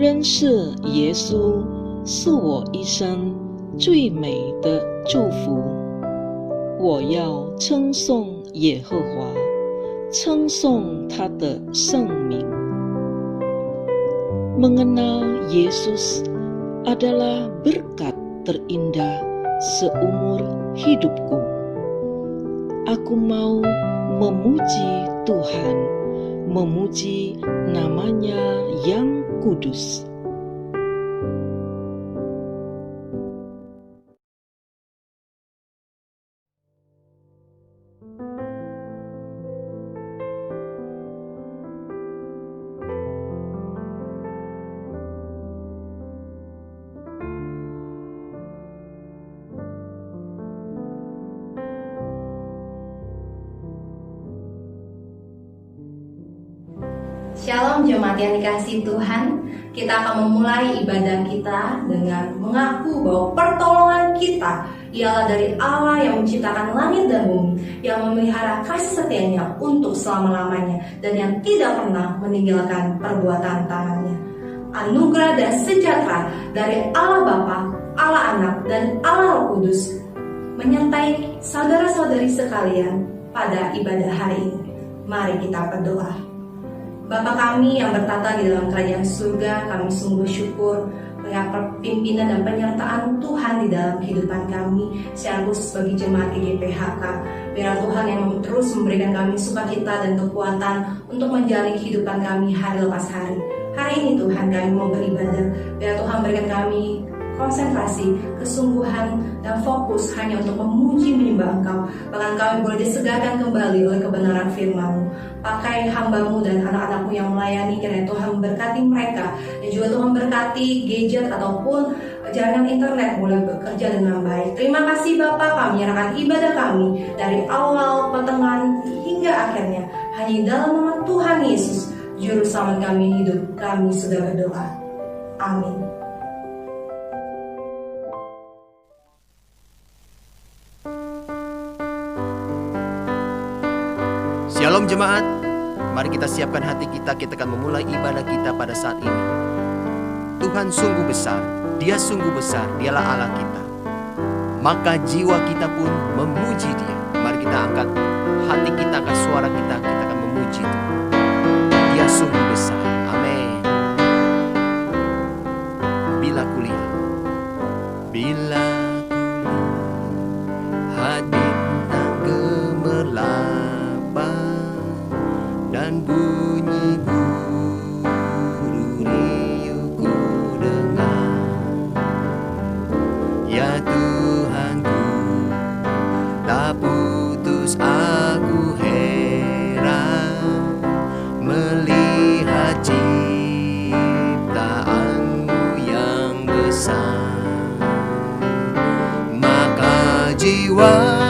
认识耶稣是我一生最美的祝福。我要称颂耶和华，称颂他的圣名。Mengenal Yesus adalah berkat terindah seumur hidupku. Aku mau memuji Tuhan, memuji namanya yang kudus. Shalom jemaat yang dikasihi Tuhan. Kita akan memulai ibadah kita dengan mengaku bahwa pertolongan kita ialah dari Allah yang menciptakan langit dan bumi, yang memelihara kasih setianya untuk selama-lamanya, dan yang tidak pernah meninggalkan perbuatan tangannya. Anugerah dan sejahtera dari Allah Bapa, Allah Anak, dan Allah Roh Kudus menyertai saudara-saudari sekalian pada ibadah hari ini. Mari kita berdoa. Bapa kami yang bertata di dalam kerajaan surga, kami sungguh syukur melihat pimpinan dan penyertaan Tuhan di dalam kehidupan kami, secara khusus bagi jemaat GGPHK. Biar Tuhan yang terus memberikan kami sukacita dan kekuatan untuk menjalani kehidupan kami hari lepas hari. Hari ini Tuhan kami mau beribadah, biar Tuhan berikan kami konsentrasi, kesungguhan, dan fokus hanya untuk memuji menyembah Engkau. Bahkan kami boleh disegarkan kembali oleh kebenaran firman-Mu. Pakai hamba-Mu dan anak-anak-Mu yang melayani, kiranya Tuhan memberkati mereka, dan juga Tuhan berkati gadget ataupun jaringan internet boleh bekerja dengan baik. Terima kasih Bapak, kami menyerahkan ibadah kami dari awal, pertengahan, hingga akhirnya hanya di dalam nama Tuhan Yesus, Juru Selamat kami hidup, kami sudah berdoa. Amin. Shalom jemaat, mari kita siapkan hati kita akan memulai ibadah kita pada saat ini. Tuhan sungguh besar, Dia sungguh besar, Dialah Allah kita. Maka jiwa kita pun memuji Dia. Mari kita angkat hati kita, angkat suara kita akan memuji Tuhan. Dia sungguh besar, amin. Bila kulihat hati bintang gemerlap dan bunyi guru riuhku dengar, ya Tuhanku, tak putus aku heran melihat ciptaanmu yang besar. Maka jiwa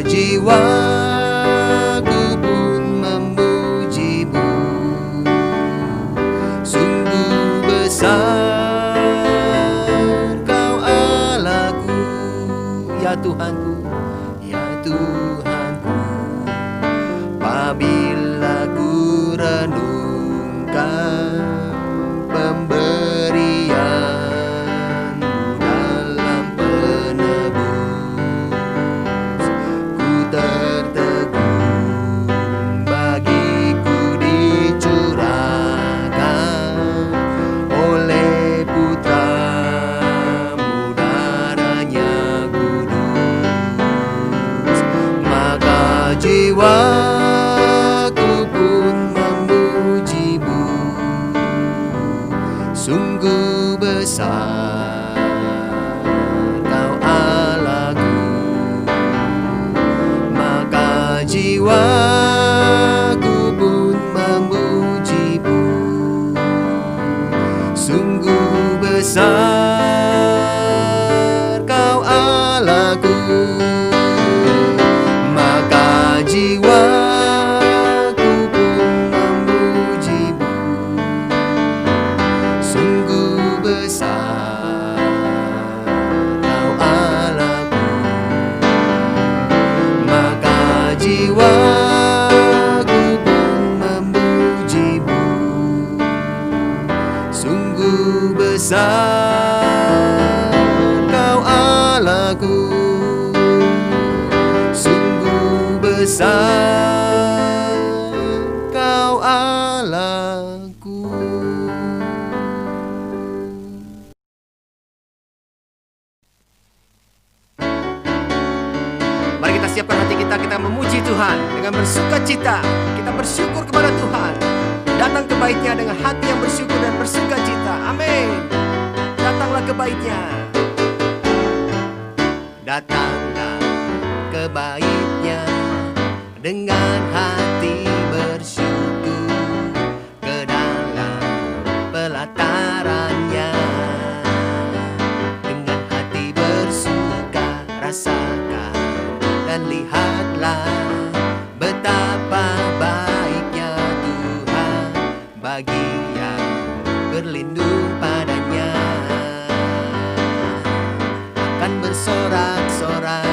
jiwaku pun memuji-Mu, sungguh besar Kau Allahku, ya Tuhanku, ya Tuhanku. Apabila ku renungkan pemberian-Mu dalam penebus, tertegun bagiku dicurahkan oleh Putra-Mu, darahnya kudus. Maka jiwaku sukacita. Kita bersyukur kepada Tuhan. Datang ke baitnya dengan hati yang bersyukur dan bersukacita. Amin. Datanglah ke baitnya. Datanglah ke baitnya dengan hati bersyukur, ke dalam pelatarannya dengan hati bersuka. Rasakan dan lihatlah betapa baiknya Tuhan bagi yang berlindung padanya. Akan bersorak-sorak,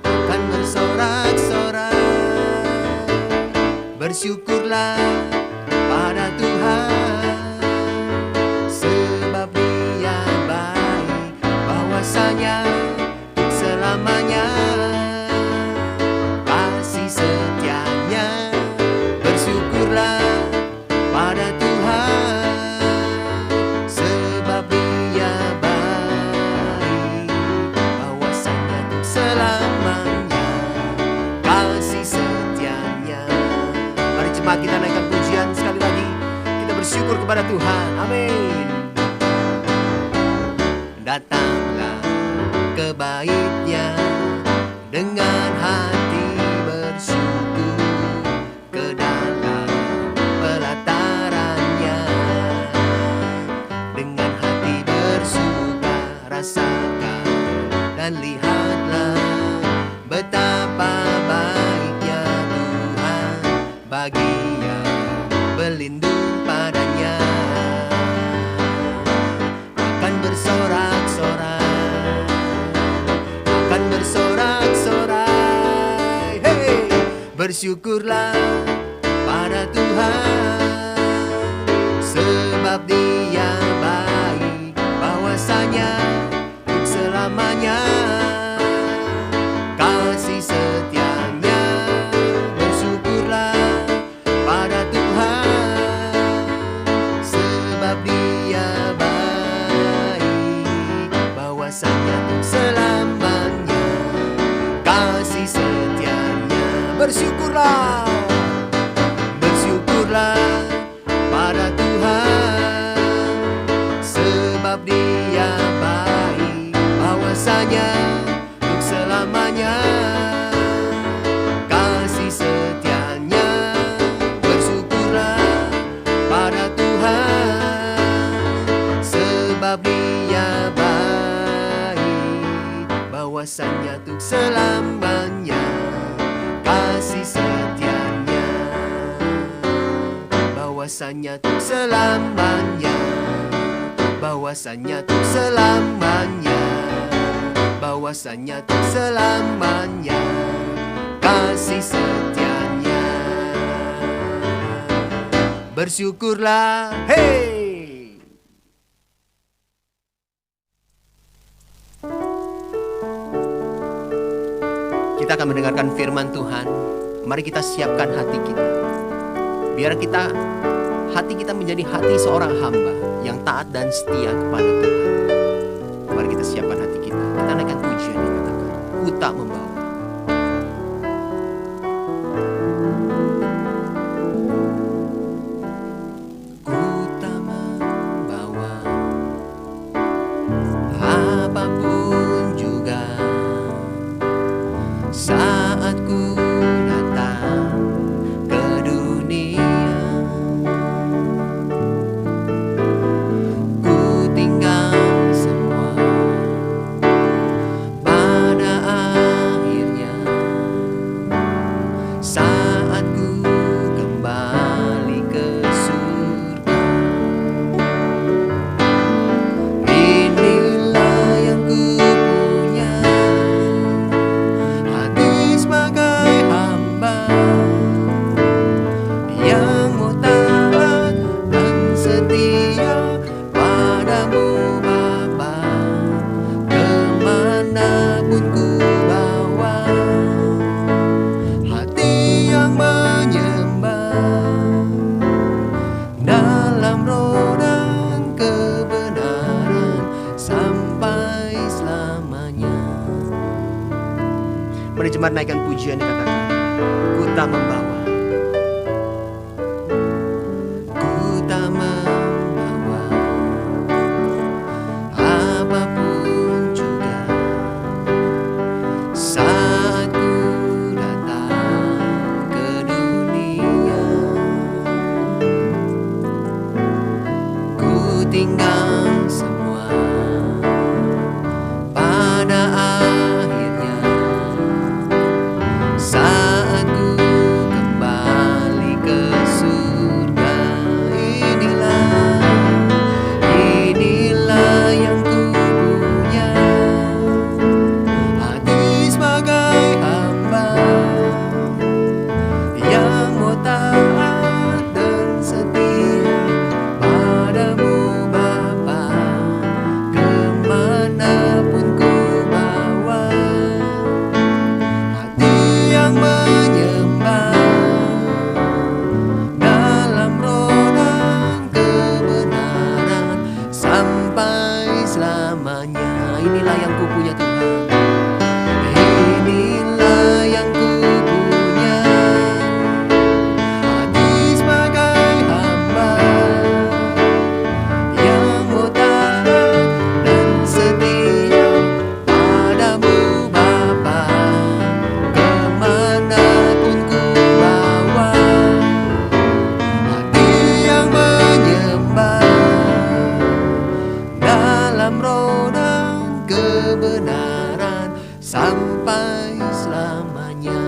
akan bersorak-sorak. Bersyukurlah pada Tuhan, sebab Dia baik, bahwasanya selamanya kasih setianya. Bersyukurlah pada Tuhan, sebab Dia baik, bahwasanya untuk selamanya kasih setianya. Mari jemaat kita naikkan pujian sekali lagi. Kita bersyukur kepada Tuhan. Amin. Datanglah ke baitnya dengan hati bersyukur, ke dalam pelatarannya dengan hati bersuka. Rasakan dan lihatlah betapa baiknya Tuhan bagi yang berlindung padanya. Akan bersorak-sorak, akan bersorak-sorai. Hey, bersyukurlah pada Tuhan, sebab Dia baik, bahwasanya untuk selamanya kasih setianya. Bersyukurlah pada Tuhan, sebab Dia baik, bahwasanya untuk selamanya kasih setianya. Bersyukurlah, bersyukurlah pada Tuhan, sebab Dia baik, bahwasanya untuk selamanya kasih setianya. Bersyukurlah pada Tuhan, sebab Dia baik, bahwasanya untuk selamanya kasih setianya. Bahwasanya untuk selamanya, bahwasanya untuk selamanya, bahwasanya untuk selamanya kasih setianya. Bersyukurlah, hey. Kita akan mendengarkan firman Tuhan. Mari kita siapkan hati kita. Biar hati kita menjadi hati seorang hamba yang taat dan setia kepada Tuhan. Mari kita siapkan hati kita. Kita naikkan pujian yang katakan, ku tak membawa. Ku tak membawa apapun juga saat ku datang ke dunia. Ku tinggal semua pada akhirnya, saat ku kembali ke surga. Inilah yang ku punya, hati sebagai hamba yang mau taat dan setia padamu Bapa. Kemanapun ku bawa, hati yang menyembah dalam roh dan kebenaran sampai selamanya. Mari jemaat naikkan pujian dikatakan, ku tak membawa, ku tak membawa apapun juga saat ku datang ke dunia. Ku tinggal semua pada akhirnya saat ku kembali ke surga. Inilah yang ku punya, hati sebagai hamba yang mau taat dan setia padamu Bapa, kemanapun ku bawa. Hati yang menyembah dalam roh dan kebenaran sampai selamanya. Inilah yang ku punya Tuhan, inilah yang ku punya, hati sebagai hamba yang mau taat dan setia padamu Bapa, kemanapun ku bawa. Hati yang menyembah dalam roh dan kebenaran sampai selamanya.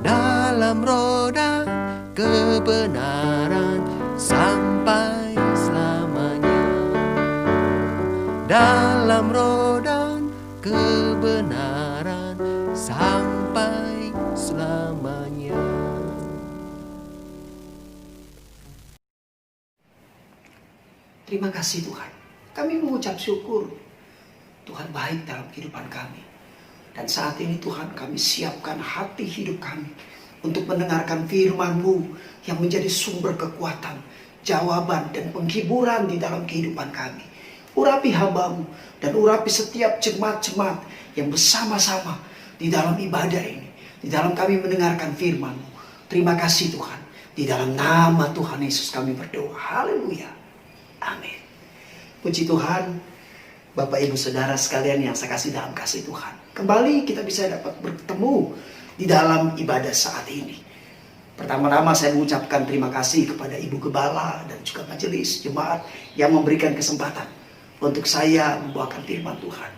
Dalam roh dan kebenaran sampai selamanya. Dalam roh dan kebenaran sampai selamanya. Terima kasih Tuhan. Kami mengucap syukur. Tuhan baik dalam kehidupan kami. Dan saat ini Tuhan, kami siapkan hati hidup kami untuk mendengarkan firman-Mu yang menjadi sumber kekuatan, jawaban dan penghiburan di dalam kehidupan kami. Urapi hamba-Mu dan urapi setiap jemaat-jemaat yang bersama-sama di dalam ibadah ini, di dalam kami mendengarkan firman-Mu. Terima kasih Tuhan. Di dalam nama Tuhan Yesus kami berdoa. Haleluya. Amin. Puji Tuhan, Bapak Ibu Saudara sekalian yang saya kasih dalam kasih Tuhan. Kembali kita bisa dapat bertemu di dalam ibadah saat ini. Pertama-tama saya mengucapkan terima kasih kepada Ibu Gembala dan juga majelis jemaat yang memberikan kesempatan untuk saya membawakan firman Tuhan.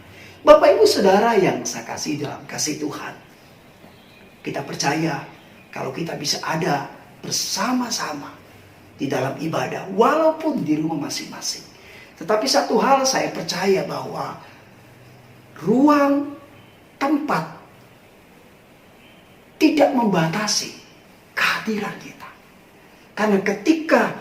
Bapak Ibu Saudara yang saya kasih dalam kasih Tuhan, kita percaya kalau kita bisa ada bersama-sama di dalam ibadah walaupun di rumah masing-masing. Tetapi satu hal saya percaya bahwa ruang tempat tidak membatasi kehadiran kita. Karena ketika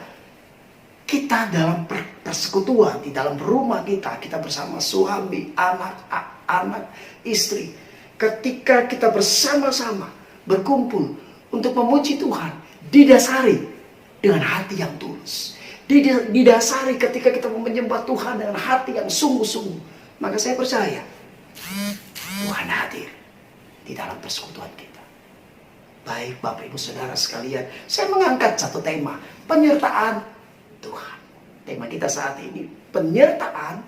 kita dalam persekutuan di dalam rumah kita bersama suami, anak, istri, ketika kita bersama-sama berkumpul untuk memuji Tuhan, didasari dengan hati yang tulus, didasari ketika kita menyembah Tuhan dengan hati yang sungguh-sungguh, maka saya percaya Tuhan hadir di dalam persekutuan kita. Baik Bapak Ibu Saudara sekalian, saya mengangkat satu tema, penyertaan Tuhan. Tema kita saat ini, penyertaan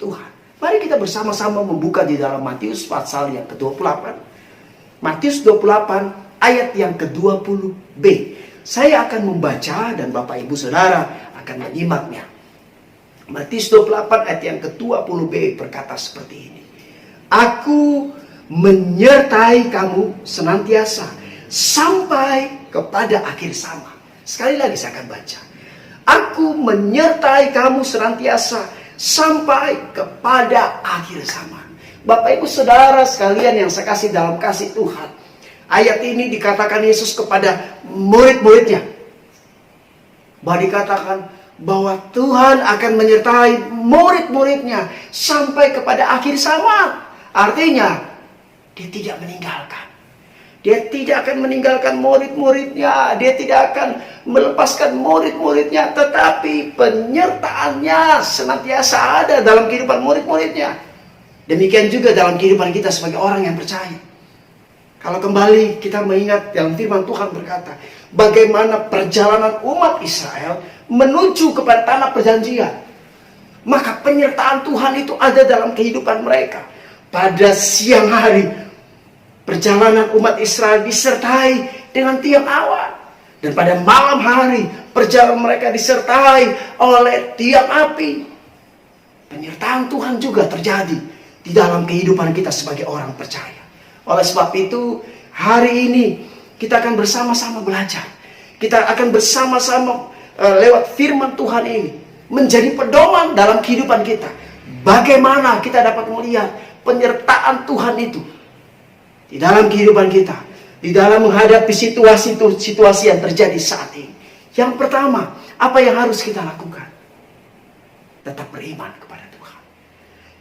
Tuhan. Mari kita bersama-sama membuka di dalam Matius pasal yang ke-28. Matius 28 ayat yang ke-20b. Saya akan membaca dan Bapak Ibu Saudara akan menyimaknya. Matius 28 ayat yang ke-20b berkata seperti ini. Aku menyertai kamu senantiasa sampai kepada akhir zaman. Sekali lagi saya akan baca. Aku menyertai kamu senantiasa sampai kepada akhir zaman. Bapak Ibu Saudara sekalian yang saya kasih dalam kasih Tuhan, ayat ini dikatakan Yesus kepada murid-muridnya. Bahwa dikatakan bahwa Tuhan akan menyertai murid-muridnya sampai kepada akhir zaman. Artinya, dia tidak meninggalkan. Dia tidak akan meninggalkan murid-muridnya. Dia tidak akan melepaskan murid-muridnya. Tetapi penyertaannya senantiasa ada dalam kehidupan murid-muridnya. Demikian juga dalam kehidupan kita sebagai orang yang percaya. Kalau kembali kita mengingat dalam firman Tuhan berkata, bagaimana perjalanan umat Israel menuju kepada tanah perjanjian. Maka penyertaan Tuhan itu ada dalam kehidupan mereka. Pada siang hari, perjalanan umat Israel disertai dengan tiang awan. Dan pada malam hari, perjalanan mereka disertai oleh tiang api. Penyertaan Tuhan juga terjadi di dalam kehidupan kita sebagai orang percaya. Oleh sebab itu, hari ini kita akan bersama-sama belajar. Kita akan bersama-sama lewat firman Tuhan ini menjadi pedoman dalam kehidupan kita. Bagaimana kita dapat melihat penyertaan Tuhan itu di dalam kehidupan kita, di dalam menghadapi situasi yang terjadi saat ini. Yang pertama, apa yang harus kita lakukan? Tetap beriman kepada Tuhan.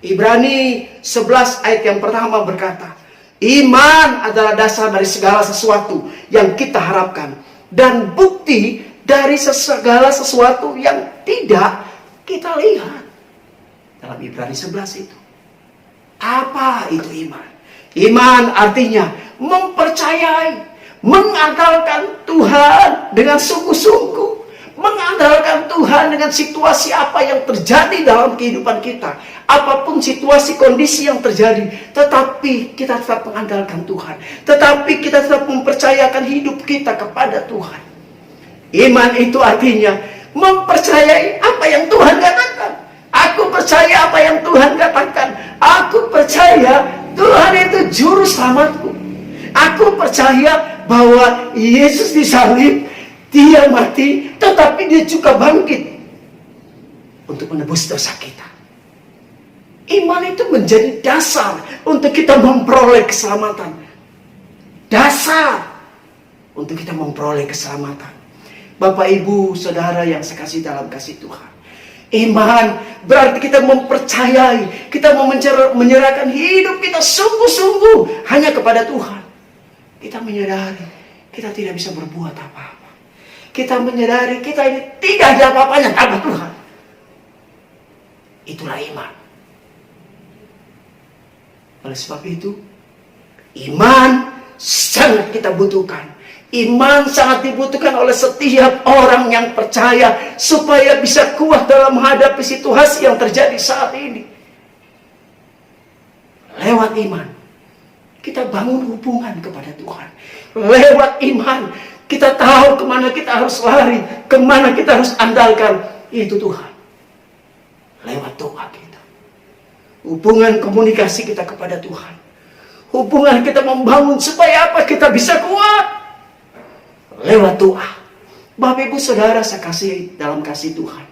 Ibrani 11 ayat yang pertama berkata, iman adalah dasar dari segala sesuatu yang kita harapkan dan bukti dari segala sesuatu yang tidak kita lihat. Dalam Ibrani 11 itu. Apa itu iman? Iman artinya mempercayai, mengandalkan Tuhan dengan sungguh-sungguh, mengandalkan Tuhan dengan situasi apa yang terjadi dalam kehidupan kita. Apapun situasi kondisi yang terjadi, tetapi kita tetap mengandalkan Tuhan. Tetapi kita tetap mempercayakan hidup kita kepada Tuhan. Iman itu artinya mempercayai apa yang Tuhan katakan. Aku percaya apa yang Tuhan katakan. Aku percaya Tuhan itu juru selamatku. Aku percaya bahwa Yesus disalib, Dia mati, tetapi Dia juga bangkit untuk menebus dosa kita. Iman itu menjadi dasar untuk kita memperoleh keselamatan. Dasar untuk kita memperoleh keselamatan. Bapak, Ibu, Saudara yang sekasih dalam kasih Tuhan. Iman berarti kita mempercayai, kita mau menyerahkan hidup kita sungguh-sungguh hanya kepada Tuhan. Kita menyadari kita tidak bisa berbuat apa-apa. Kita menyadari kita ini tidak ada apa-apanya tanpa Tuhan. Itulah iman. Oleh sebab itu, iman sangat kita butuhkan. Iman sangat dibutuhkan oleh setiap orang yang percaya supaya bisa kuat dalam menghadapi situasi yang terjadi saat ini. Lewat iman, kita bangun hubungan kepada Tuhan. Lewat iman, kita tahu kemana kita harus lari, kemana kita harus andalkan. Itu Tuhan. Lewat doa kita. Hubungan komunikasi kita kepada Tuhan. Hubungan kita membangun supaya apa? Kita bisa kuat. Lewat doa. Bapak, Ibu, Saudara saya kasih dalam kasih Tuhan.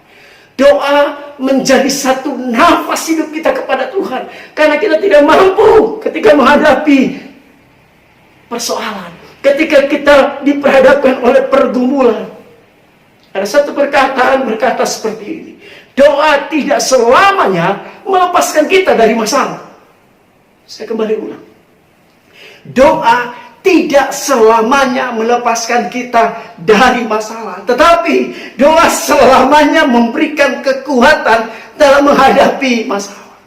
Doa menjadi satu nafas hidup kita kepada Tuhan. Karena kita tidak mampu ketika menghadapi persoalan. Ketika kita diperhadapkan oleh pergumulan. Ada satu perkataan berkata seperti ini. Doa tidak selamanya melepaskan kita dari masalah. Saya kembali ulang. Doa tidak selamanya melepaskan kita dari masalah. Tetapi doa selamanya memberikan kekuatan dalam menghadapi masalah.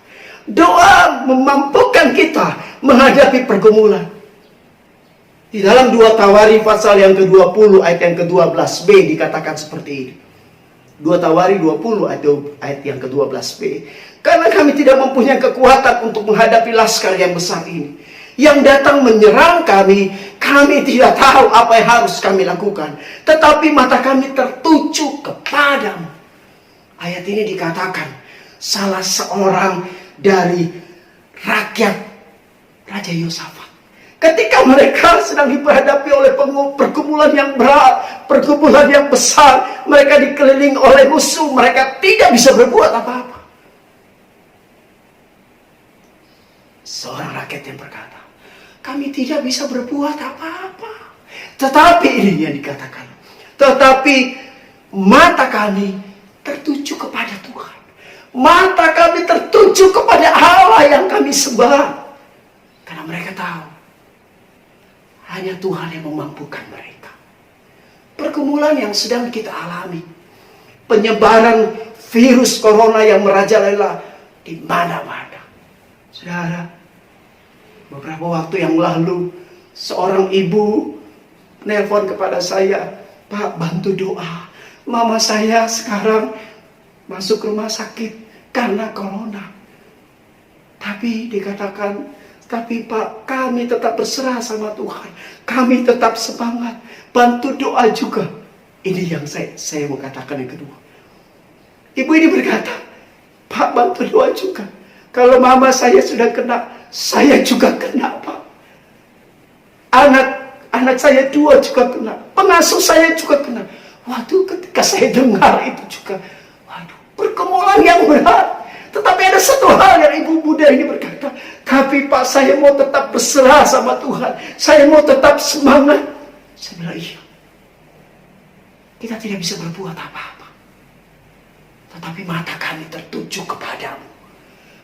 Doa memampukan kita menghadapi pergumulan. Di dalam 2 Tawari pasal yang ke-20 ayat yang ke-12b dikatakan seperti ini. 2 Tawari 20 ayat yang ke-12b. Karena kami tidak mempunyai kekuatan untuk menghadapi laskar yang besar ini. Yang datang menyerang kami tidak tahu apa yang harus kami lakukan. Tetapi mata kami tertuju kepadamu. Ayat ini dikatakan salah seorang dari rakyat Raja Yosafat. Ketika mereka sedang dihadapi oleh pergumulan yang berat, pergumulan yang besar, mereka dikelilingi oleh musuh, mereka tidak bisa berbuat apa-apa. Seorang rakyat yang berkata, kami tidak bisa berbuat apa-apa. Tetapi ini yang dikatakan, tetapi mata kami tertuju kepada Tuhan. Mata kami tertuju kepada Allah yang kami sembah. Karena mereka tahu hanya Tuhan yang memampukan mereka. Pergumulan yang sedang kita alami, penyebaran virus corona yang merajalela di mana-mana. Saudara, beberapa waktu yang lalu Seorang ibu nelpon kepada saya, Pak, bantu doa. Mama saya sekarang masuk rumah sakit karena corona. Tapi dikatakan, tapi Pak, kami tetap berserah sama Tuhan. Kami tetap semangat. Bantu doa juga. Ini yang saya mau katakan yang kedua. Ibu ini berkata, Pak, bantu doa juga. Kalau mama saya sudah kena, saya juga kena, Pak. Anak saya 2 juga kena. Pengasuh saya juga kena. Waduh, ketika saya dengar itu juga, waduh, pergumulan yang berat. Tetapi ada satu hal yang ibu muda ini berkata, tapi Pak, saya mau tetap berserah sama Tuhan. Saya mau tetap semangat. Saya bilang, iya. Kita tidak bisa berbuat apa-apa. Tetapi mata kami tertuju kepadamu.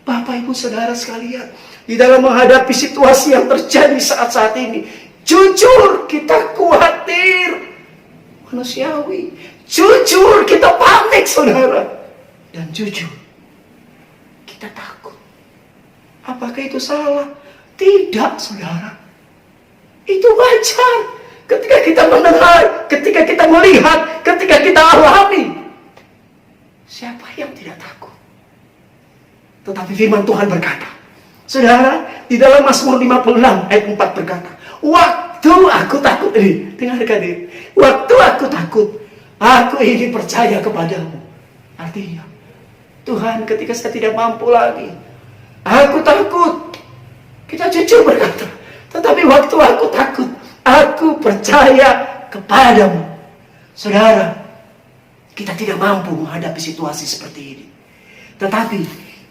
Bapak, Ibu, Saudara sekalian, di dalam menghadapi situasi yang terjadi saat-saat ini, jujur kita khawatir, manusiawi. Jujur kita panik, saudara. Dan jujur kita takut. Apakah itu salah? Tidak, saudara. Itu wajar. Ketika kita mendengar, ketika kita melihat, ketika kita alami. Siapa yang tidak takut? Tetapi firman Tuhan berkata, saudara, di dalam Mazmur 56 ayat 4 berkata, waktu aku takut ini, dengarkan ini. Waktu aku takut, aku ini percaya kepadamu. Artinya, Tuhan, ketika saya tidak mampu lagi, aku takut. Kita jujur berkata, tetapi waktu aku takut, aku percaya kepadamu. Saudara, kita tidak mampu menghadapi situasi seperti ini. Tetapi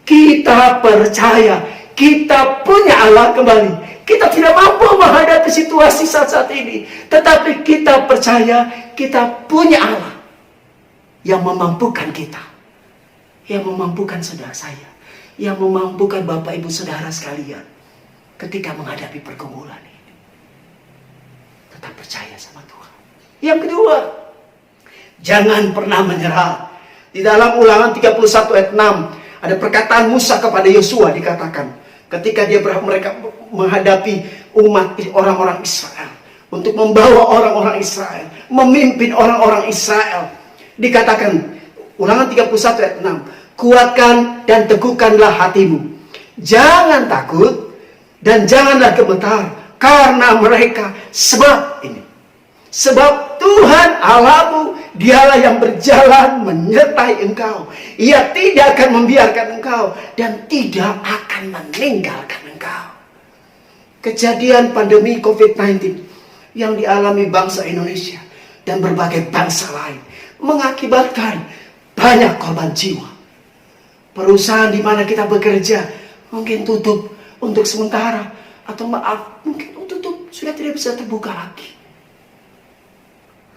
kita percaya, kita punya Allah kembali. Kita tidak mampu menghadapi situasi saat-saat ini. Tetapi kita percaya, kita punya Allah yang memampukan kita. Yang memampukan saudara saya. Yang memampukan Bapak Ibu Saudara sekalian. Ketika menghadapi pergumulan ini. Tetap percaya sama Tuhan. Yang kedua, jangan pernah menyerah. Di dalam Ulangan 31 ayat 6. Ada perkataan Musa kepada Yosua dikatakan. Ketika mereka menghadapi umat orang-orang Israel. Untuk membawa orang-orang Israel. Memimpin orang-orang Israel. Dikatakan, Ulangan 31 ayat 6. Kuatkan dan teguhkanlah hatimu. Jangan takut dan janganlah gemetar. Karena mereka, sebab Tuhan Allahmu, dialah yang berjalan menyertai engkau. Ia tidak akan membiarkan engkau dan tidak akan meninggalkan engkau. Kejadian pandemi COVID-19 yang dialami bangsa Indonesia dan berbagai bangsa lain mengakibatkan banyak korban jiwa. Perusahaan di mana kita bekerja mungkin tutup untuk sementara, atau maaf, mungkin tutup, sudah tidak bisa terbuka lagi.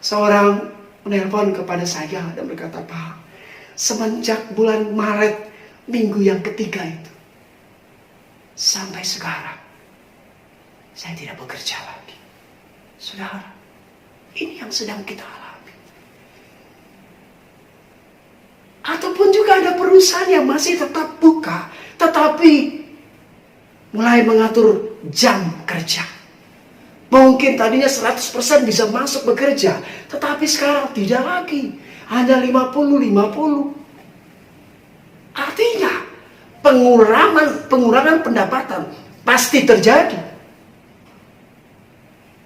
Seorang menelpon kepada saya dan berkata, Pak, semenjak bulan Maret minggu yang ketiga itu, sampai sekarang saya tidak bekerja lagi. Saudara, ini yang sedang kita alami. Ataupun juga ada perusahaan yang masih tetap buka, tetapi mulai mengatur jam kerja. Mungkin tadinya 100% bisa masuk bekerja, tetapi sekarang tidak lagi. Hanya 50-50. Artinya, pengurangan pendapatan pasti terjadi.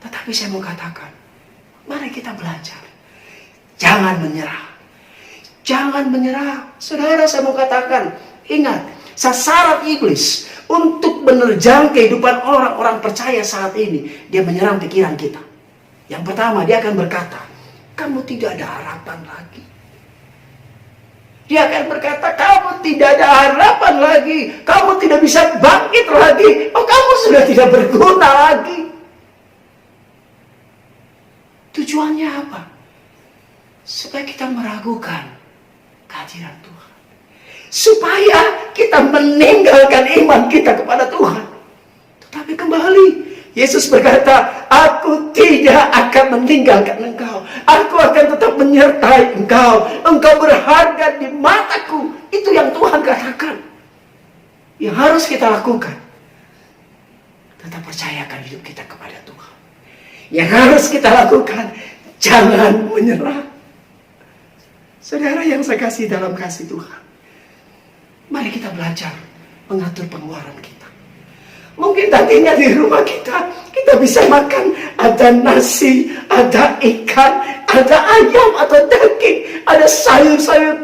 Tetapi saya mau katakan, mari kita belajar. Jangan menyerah. Jangan menyerah. Saudara, saya mau katakan, ingat, sasaran iblis untuk menerjang kehidupan orang-orang percaya saat ini, dia menyerang pikiran kita. Yang pertama, dia akan berkata, kamu tidak ada harapan lagi. Dia akan berkata, kamu tidak ada harapan lagi. Kamu tidak bisa bangkit lagi. Oh, kamu sudah tidak berguna lagi. Tujuannya apa? Supaya kita meragukan kehadiran Tuhan. Supaya kita meninggalkan iman kita kepada Tuhan. Tetapi kembali, Yesus berkata, aku tidak akan meninggalkan engkau. Aku akan tetap menyertai engkau. Engkau berharga di mataku. Itu yang Tuhan katakan. Yang harus kita lakukan, tetap percayakan hidup kita kepada Tuhan. Yang harus kita lakukan, jangan menyerah. Saudara yang saya kasih dalam kasih Tuhan, mari kita belajar mengatur pengeluaran kita. Mungkin tadinya di rumah kita bisa makan, ada nasi, ada ikan, ada ayam, ada daging, ada sayur-sayur,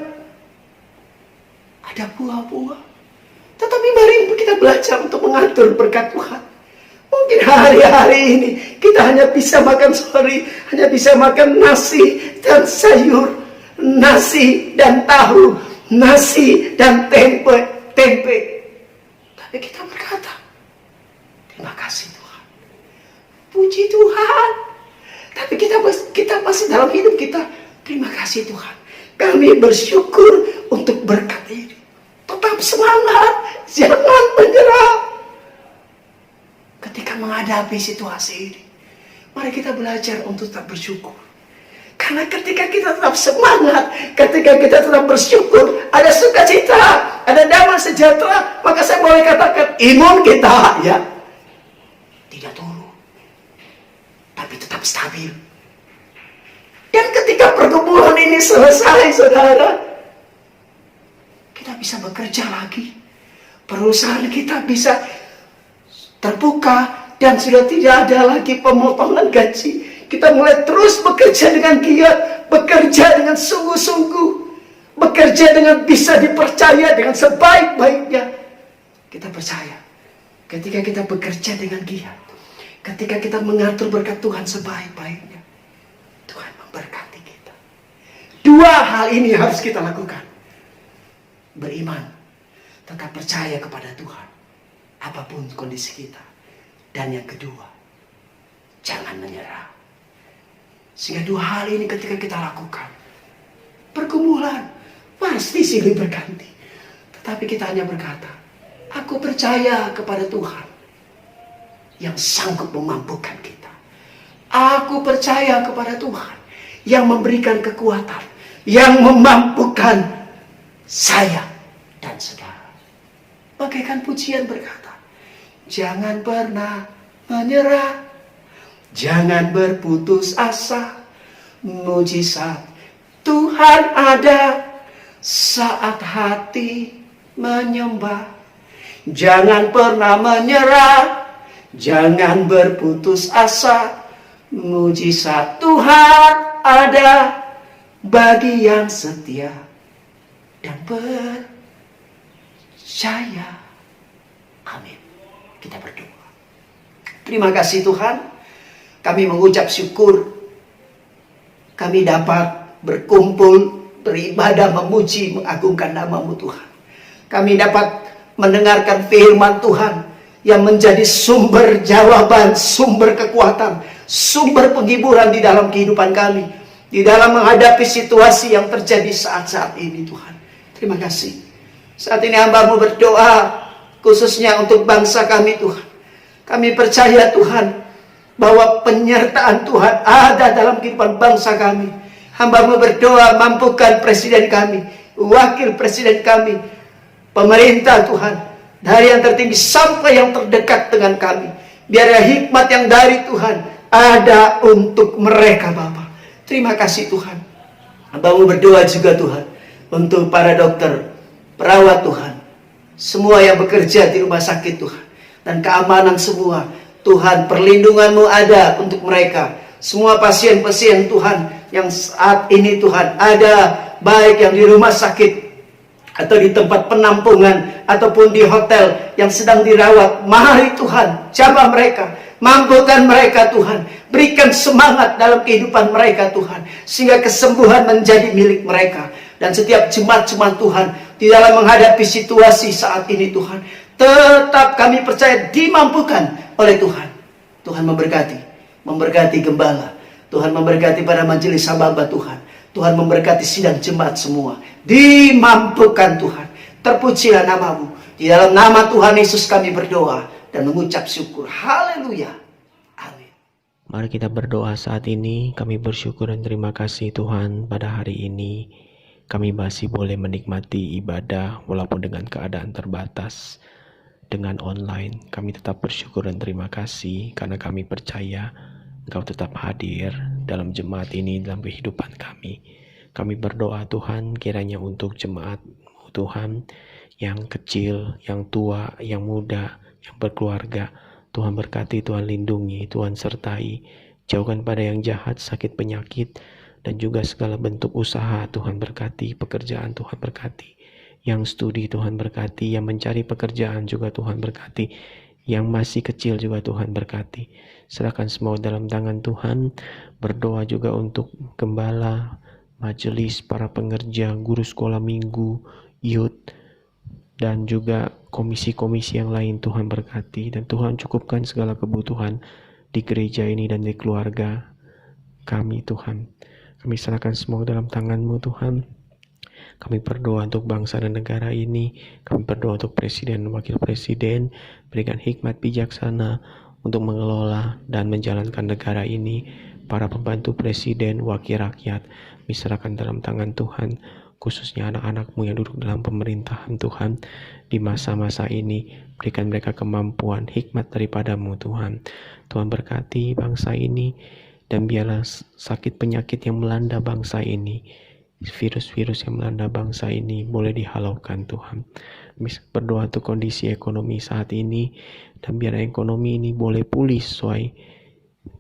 ada buah-buah. Tetapi mari kita belajar untuk mengatur berkat Tuhan. Mungkin hari-hari ini kita hanya bisa makan hanya bisa makan nasi dan sayur, nasi dan tahu, nasi dan tempe. Tapi kita berkata, terima kasih Tuhan, puji Tuhan. Tapi kita masih dalam hidup kita, terima kasih Tuhan, kami bersyukur untuk berkat ini. Tetap semangat, jangan menyerah. Ketika menghadapi situasi ini, mari kita belajar untuk tetap bersyukur. Karena ketika kita tetap semangat, ketika kita tetap bersyukur, ada sukacita, ada damai sejahtera, maka saya boleh katakan imun kita ya tidak turun, tapi tetap stabil. Dan ketika pergumulan ini selesai, saudara, kita bisa bekerja lagi. Perusahaan kita bisa terbuka dan sudah tidak ada lagi pemotongan gaji. Kita mulai terus bekerja dengan giat, bekerja dengan sungguh-sungguh, bekerja dengan bisa dipercaya, dengan sebaik-baiknya. Kita percaya, ketika kita bekerja dengan giat, ketika kita mengatur berkat Tuhan sebaik-baiknya, Tuhan memberkati kita. Dua hal ini harus kita lakukan. Beriman, tetap percaya kepada Tuhan, apapun kondisi kita. Dan yang kedua, jangan menyerah. Sehingga dua hal ini ketika kita lakukan, pergumulan pasti silih berganti. Tetapi kita hanya berkata, aku percaya kepada Tuhan yang sanggup memampukan kita. Aku percaya kepada Tuhan yang memberikan kekuatan, yang memampukan saya dan saudara. Bagaikan pujian berkata, jangan pernah menyerah, jangan berputus asa. Mujizat Tuhan ada saat hati menyembah. Jangan pernah menyerah, jangan berputus asa. Mujizat Tuhan ada bagi yang setia dan percaya. Amin. Kita berdoa. Terima kasih Tuhan, kami mengucap syukur kami dapat berkumpul, beribadah, memuji, mengagungkan nama-Mu Tuhan. Kami dapat mendengarkan firman Tuhan yang menjadi sumber jawaban, sumber kekuatan, sumber penghiburan di dalam kehidupan kami, di dalam menghadapi situasi yang terjadi saat-saat ini Tuhan. Terima kasih. Saat ini hamba-Mu berdoa khususnya untuk bangsa kami Tuhan. Kami percaya Tuhan bahwa penyertaan Tuhan ada dalam kehidupan bangsa kami. Hamba-Mu berdoa, mampukan presiden kami, wakil presiden kami, pemerintah Tuhan, dari yang tertinggi sampai yang terdekat dengan kami. Biar hikmat yang dari Tuhan ada untuk mereka Bapa. Terima kasih Tuhan. Hamba-Mu berdoa juga Tuhan untuk para dokter, perawat Tuhan, semua yang bekerja di rumah sakit Tuhan, dan keamanan semua Tuhan, perlindungan-Mu ada untuk mereka. Semua pasien-pasien Tuhan yang saat ini Tuhan ada, baik yang di rumah sakit atau di tempat penampungan ataupun di hotel yang sedang dirawat. Mari Tuhan, jamah mereka, mampukan mereka Tuhan, berikan semangat dalam kehidupan mereka Tuhan, sehingga kesembuhan menjadi milik mereka. Dan setiap jemaat-jemaat Tuhan di dalam menghadapi situasi saat ini Tuhan, tetap kami percaya dimampukan oleh Tuhan. Tuhan memberkati gembala, Tuhan memberkati para majelis hamba Tuhan, Tuhan memberkati sidang jemaat semua, dimampukan Tuhan. Terpujilah nama-Mu. Di dalam nama Tuhan Yesus kami berdoa dan mengucap syukur. Haleluya. Amin. Mari kita berdoa saat ini. Kami bersyukur dan terima kasih Tuhan, pada hari ini kami masih boleh menikmati ibadah walaupun dengan keadaan terbatas. Dengan online, kami tetap bersyukur dan terima kasih karena kami percaya Engkau tetap hadir dalam jemaat ini, dalam kehidupan kami. Kami berdoa Tuhan, kiranya untuk jemaat Tuhan, yang kecil, yang tua, yang muda, yang berkeluarga, Tuhan berkati, Tuhan lindungi, Tuhan sertai. Jauhkan pada yang jahat, sakit, penyakit, dan juga segala bentuk usaha. Tuhan berkati, pekerjaan Tuhan berkati. Yang studi Tuhan berkati, yang mencari pekerjaan juga Tuhan berkati, yang masih kecil juga Tuhan berkati. Serahkan semua dalam tangan Tuhan. Berdoa juga untuk gembala, majelis, para pengerja, guru sekolah minggu, youth, dan juga komisi-komisi yang lain. Tuhan berkati, dan Tuhan cukupkan segala kebutuhan di gereja ini dan di keluarga kami. Tuhan, kami serahkan semua dalam tangan-Mu Tuhan. Kami berdoa untuk bangsa dan negara ini. Kami berdoa untuk presiden dan wakil presiden. Berikan hikmat bijaksana untuk mengelola dan menjalankan negara ini. Para pembantu presiden, wakil rakyat, kami serahkan dalam tangan Tuhan. Khususnya anak-anak-Mu yang duduk dalam pemerintahan Tuhan. Di masa-masa ini, berikan mereka kemampuan, hikmat daripada-Mu Tuhan. Tuhan berkati bangsa ini, dan biarlah sakit penyakit yang melanda bangsa ini, virus-virus yang melanda bangsa ini boleh dihalaukan Tuhan. Berdoa untuk kondisi ekonomi saat ini, dan biar ekonomi ini boleh pulih sesuai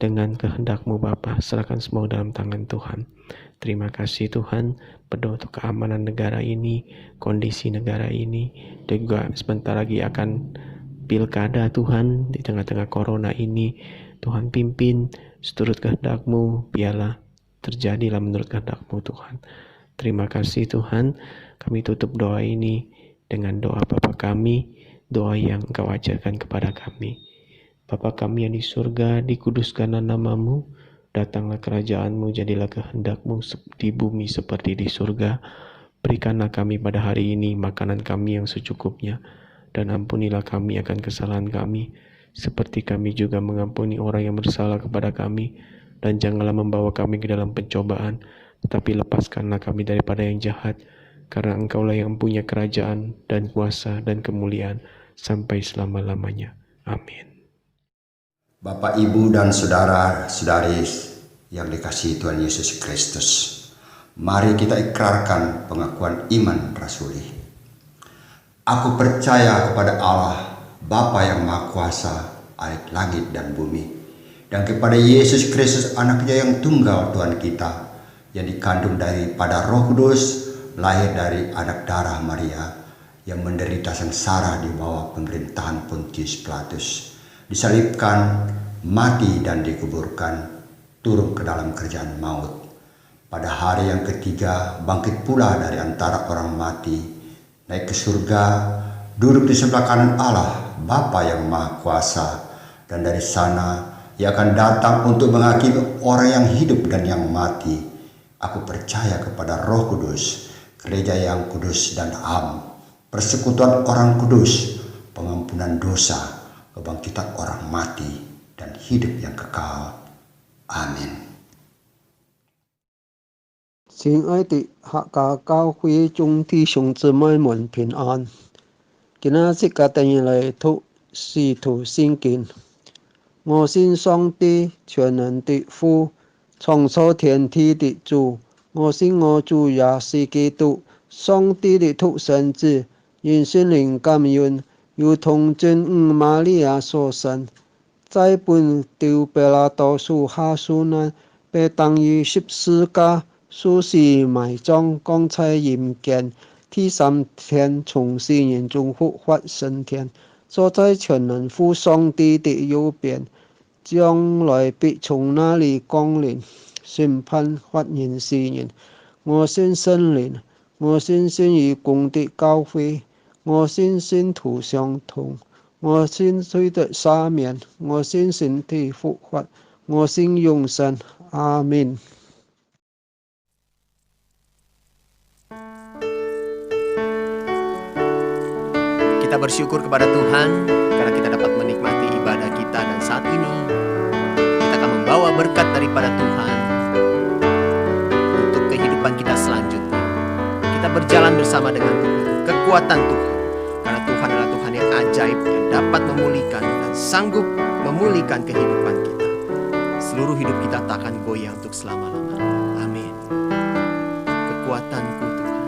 dengan kehendak-Mu Bapa. Serahkan semua dalam tangan Tuhan. Terima kasih Tuhan. Berdoa untuk keamanan negara ini, kondisi negara ini, dan juga sebentar lagi akan pilkada Tuhan. Di tengah-tengah corona ini, Tuhan pimpin seturut kehendak-Mu, biarlah terjadilah menurut kehendak-Mu Tuhan. Terima kasih Tuhan. Kami tutup doa ini dengan doa Bapa kami, doa yang Engkau ajarkan kepada kami. Bapa kami yang di surga, dikuduskanlah nama-Mu, datanglah kerajaan-Mu, jadilah kehendak-Mu di bumi seperti di surga. Berikanlah kami pada hari ini makanan kami yang secukupnya, dan ampunilah kami akan kesalahan kami, seperti kami juga mengampuni orang yang bersalah kepada kami. Dan janganlah membawa kami ke dalam pencobaan, tetapi lepaskanlah kami daripada yang jahat, karena Engkaulah yang punya kerajaan dan kuasa dan kemuliaan sampai selama-lamanya. Amin. Bapak, Ibu, dan saudara-saudari yang dikasihi Tuhan Yesus Kristus, mari kita ikrarkan pengakuan iman rasuli. Aku percaya kepada Allah, Bapa yang Maha Kuasa, alit langit dan bumi, dan kepada Yesus Kristus, anaknya yang tunggal Tuhan kita, yang dikandung daripada Roh Kudus, lahir dari anak darah Maria, yang menderita sengsara di bawah pemerintahan Pontius Pilatus, disalibkan, mati dan dikuburkan, turun ke dalam kerajaan maut. Pada hari yang ketiga bangkit pula dari antara orang mati, naik ke surga, duduk di sebelah kanan Allah, Bapa yang Maha Kuasa, dan dari sana Ia akan datang untuk menghakimi orang yang hidup dan yang mati. Aku percaya kepada Roh Kudus, gereja yang kudus dan am, persekutuan orang kudus, pengampunan dosa, kebangkitan orang mati, dan hidup yang kekal. Amin. 亲爱的客家教會眾弟兄姊妹們平安。今仔日嘅第二嚟讀使徒聖經。我信上帝全能的父，創造天地的主。我信我主也是基督，上帝的獨生子，因聖靈感孕，由童真母瑪利亞所生，在本丟彼拉多屬下受難，被當於十字架，受死埋葬，降在陰間，第三天從死人中復活升天，坐在全能父上帝的右邊，將來必從那裡降臨，審判活人死人。我信聖靈，我信信與共的教會，我信信徒相通，我信罪的赦免，我信身體復活，我信永生。阿們。Kita bersyukur kepada Tuhan karena kita dapat menikmati ibadah kita, dan saat ini kita akan membawa berkat daripada Tuhan untuk kehidupan kita selanjutnya. Kita berjalan bersama dengan kekuatan Tuhan, karena Tuhan adalah Tuhan yang ajaib, yang dapat memulihkan dan sanggup memulihkan kehidupan kita. seluruh hidup kita tak akan goyah untuk selama-lamanya. Amin. Kekuatanku Tuhan.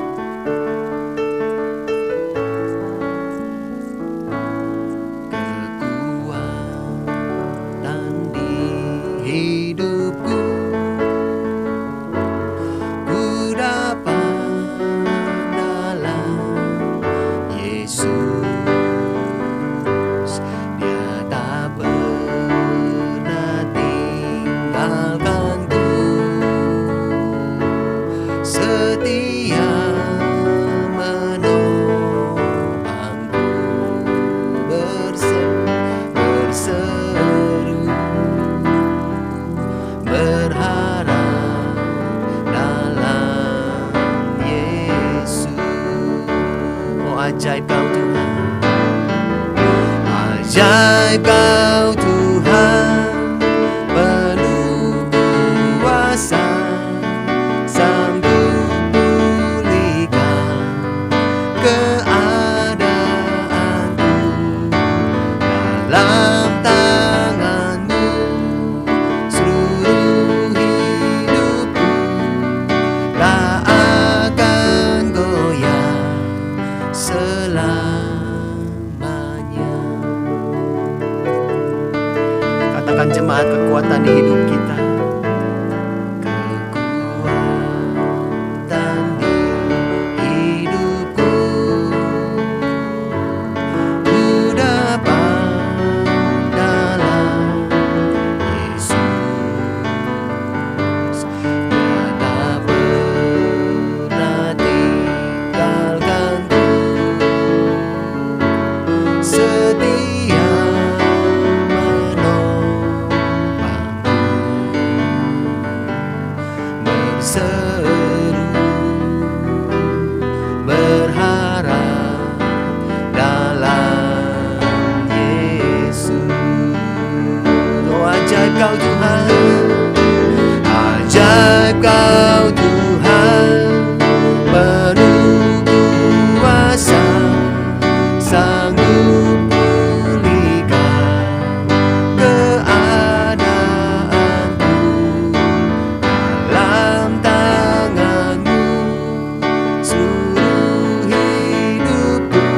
Kekuatan di hidupku ku dapat dalam Yesus. Dia tak pernah tinggalkanku, setia menopangku, berseru berharap dalam Yesus. Oh, ajaib Kau Tuhan, ajaib Kau Tuhan, penuh kuasa, sanggup pulihkan keadaanku. Dalam tangan-Mu seluruh hidupku tak akan goyah selamanya. Katakan jemaat, kekuatan di hidup kita. Kekuatan di hidupku ku dapat dalam Yesus. Dia tak pernah tinggalkanku, setia menopangku, berseru berharap dalam Yesus. Oh, ajaib Kau Tuhan, ajaib Kau Tuhan, penuh kuasa, sanggup pulihkan keadaanku. Dalam tangan-Mu seluruh hidupku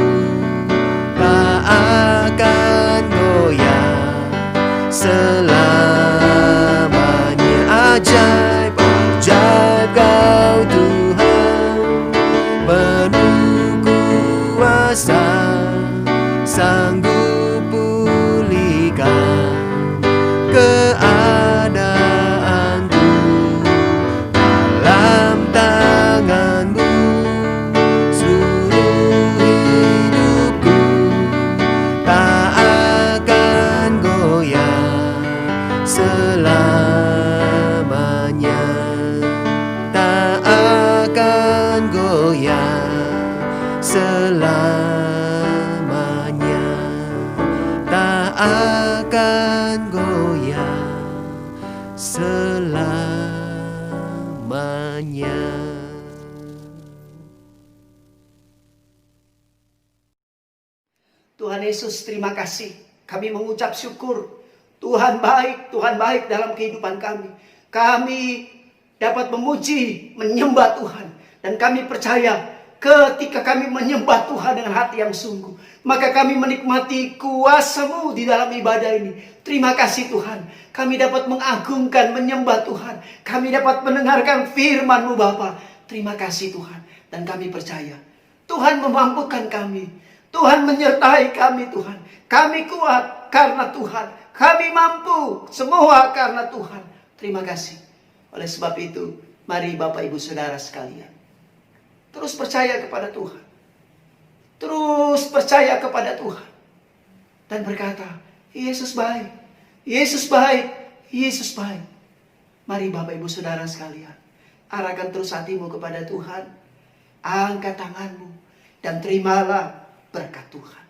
tak akan goyah selamanya. Ajaib, ajaib Kau Tuhan, penuh kuasa, sanggup pulihkan keadaanku. Dalam tangan-Mu seluruh hidupku tak akan goyah selamanya, tak akan goyah selamanya, tak akan goyah selamanya. Tuhan Yesus, terima kasih. Kami mengucap syukur. Tuhan baik dalam kehidupan kami. Kami dapat memuji, menyembah Tuhan. Dan kami percaya ketika kami menyembah Tuhan dengan hati yang sungguh, maka kami menikmati kuasa-Mu di dalam ibadah ini. Terima kasih Tuhan. Kami dapat mengagungkan, menyembah Tuhan. Kami dapat mendengarkan firman-Mu Bapa. Terima kasih Tuhan. Dan kami percaya Tuhan memampukan kami. Tuhan menyertai kami Tuhan. Kami kuat karena Tuhan. Kami mampu semua karena Tuhan. Terima kasih. Oleh sebab itu, mari Bapak Ibu Saudara sekalian, terus percaya kepada Tuhan. Terus percaya kepada Tuhan. Dan berkata, Yesus baik. Yesus baik. Yesus baik. Mari Bapak Ibu Saudara sekalian, arahkan terus hatimu kepada Tuhan. Angkat tanganmu dan terimalah berkat Tuhan.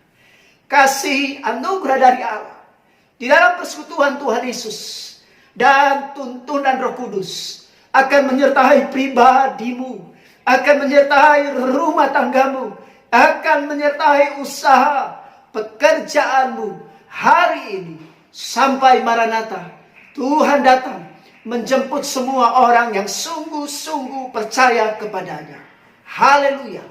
Kasih anugerah dari Allah di dalam persekutuan Tuhan Yesus dan tuntunan Roh Kudus akan menyertai pribadimu, akan menyertai rumah tanggamu, akan menyertai usaha pekerjaanmu hari ini sampai Maranatha. Tuhan datang menjemput semua orang yang sungguh-sungguh percaya kepadanya. Haleluya.